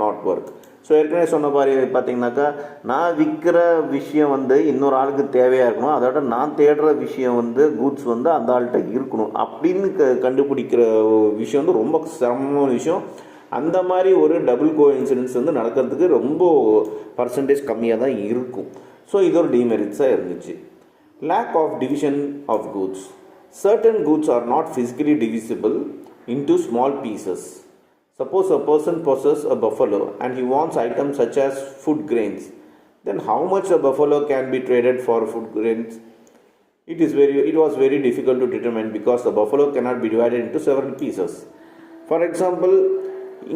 not work. So ஏற்கனவே சொன்ன மாதிரி பார்த்தீங்கன்னாக்கா, நான் விற்கிற விஷயம் வந்து இன்னொரு ஆளுக்கு தேவையாக இருக்கணும், அதோட நான் தேடுற விஷயம் வந்து கூட்ஸ் வந்து அந்த ஆள்கிட்ட இருக்கணும் அப்படின்னு கண்டுபிடிக்கிற விஷயம் வந்து ரொம்ப சிரமமான விஷயம். அந்த மாதிரி ஒரு டபுள் கோ இன்சிடென்ட்ஸ் வந்து நடக்கிறதுக்கு ரொம்ப பர்சன்டேஜ் கம்மியாக தான் இருக்கும். ஸோ இது ஒரு டிமெரிட்ஸாக இருந்துச்சு. Lack of division of goods. Certain goods are not physically divisible into small pieces. Suppose a person possesses a buffalo and he wants items such as food grains. Then how much a buffalo can be traded for food grains? It was very difficult to determine because the buffalo cannot be divided into several pieces. For example,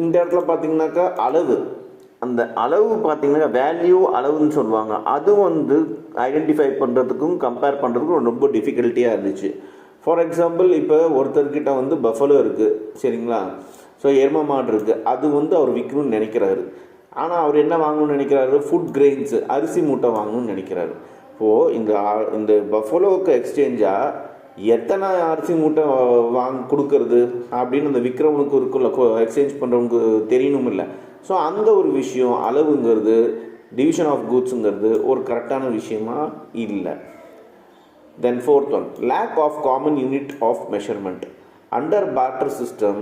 இந்த இடத்துல பார்த்தீங்கன்னாக்கா அளவு, அந்த அளவு பார்த்தீங்கன்னா value அளவுன்னு சொல்லுவாங்க, அது வந்து ஐடென்டிஃபை பண்ணுறதுக்கும் கம்பேர் பண்ணுறதுக்கும் ரொம்ப டிஃபிகல்ட்டியாக இருந்துச்சு. ஃபார் எக்ஸாம்பிள், இப்போ ஒருத்தர்கிட்ட வந்து பஃபலோ இருக்குது, சரிங்களா? ஸோ எரும மாடு இருக்குது, அது வந்து அவர் விற்கணும்னு நினைக்கிறாரு. ஆனால் அவர் என்ன வாங்கணும்னு நினைக்கிறாரு? ஃபுட் கிரெயின்ஸு, அரிசி மூட்டை வாங்கணும்னு நினைக்கிறாரு. இப்போது இந்த பஃபலோவுக்கு எக்ஸ்சேஞ்சாக எத்தனை அரிசி மூட்டை கொடுக்கறது அப்படின்னு அந்த விற்கிறவனுக்கு இருக்குள்ள எக்ஸ்சேஞ்ச் பண்ணுறவனுக்கு தெரியணும் இல்லை. ஸோ அந்த ஒரு விஷயம் அளவுங்கிறது, டிவிஷன் ஆஃப் கூட்ஸுங்கிறது ஒரு கரெக்டான விஷயமா இல்லை. Then fourth one, lack of common unit of measurement. Under barter system,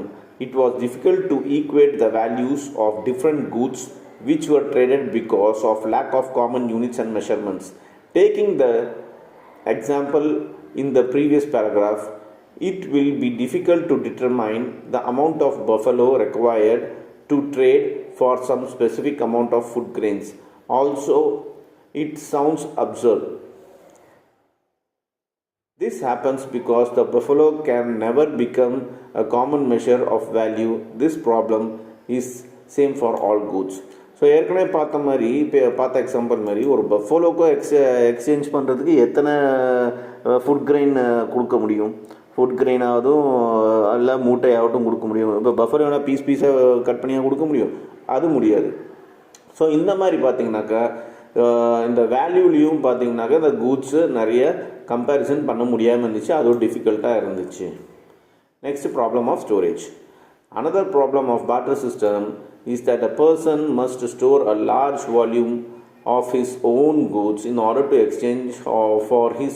it was difficult to equate the values of different goods which were traded because of lack of common units and measurements. Taking the example in the previous paragraph, it will be difficult to determine the amount of buffalo required to trade for some specific amount of food grains. Also, it sounds absurd. This happens because the buffalo can never become a common measure of value. This problem is same for all goods. So ஏற்கனவே பார்த்த example மாதிரி ஒரு பஃபலோக்கோ exchange பண்ணுறதுக்கு எத்தனை food grain கொடுக்க முடியும்? Food கிரெயினாவதும் இல்லை மூட்டையாகட்டும் கொடுக்க முடியும். இப்போ பஃபலோனா பீஸாக கட் பண்ணியாக கொடுக்க முடியும்? அது முடியாது. ஸோ இந்த மாதிரி பார்த்தீங்கன்னாக்கா, இந்த வேல்யூலையும் பார்த்தீங்கன்னாக்கா இந்த கூட்ஸு நிறைய கம்பேரிசன் பண்ண முடியாமல் இருந்துச்சு, அது ஒரு டிஃபிகல்ட்டாக இருந்துச்சு. Next, problem of storage. Another problem of barter system is that a person must store a large volume of his own goods in order to exchange for his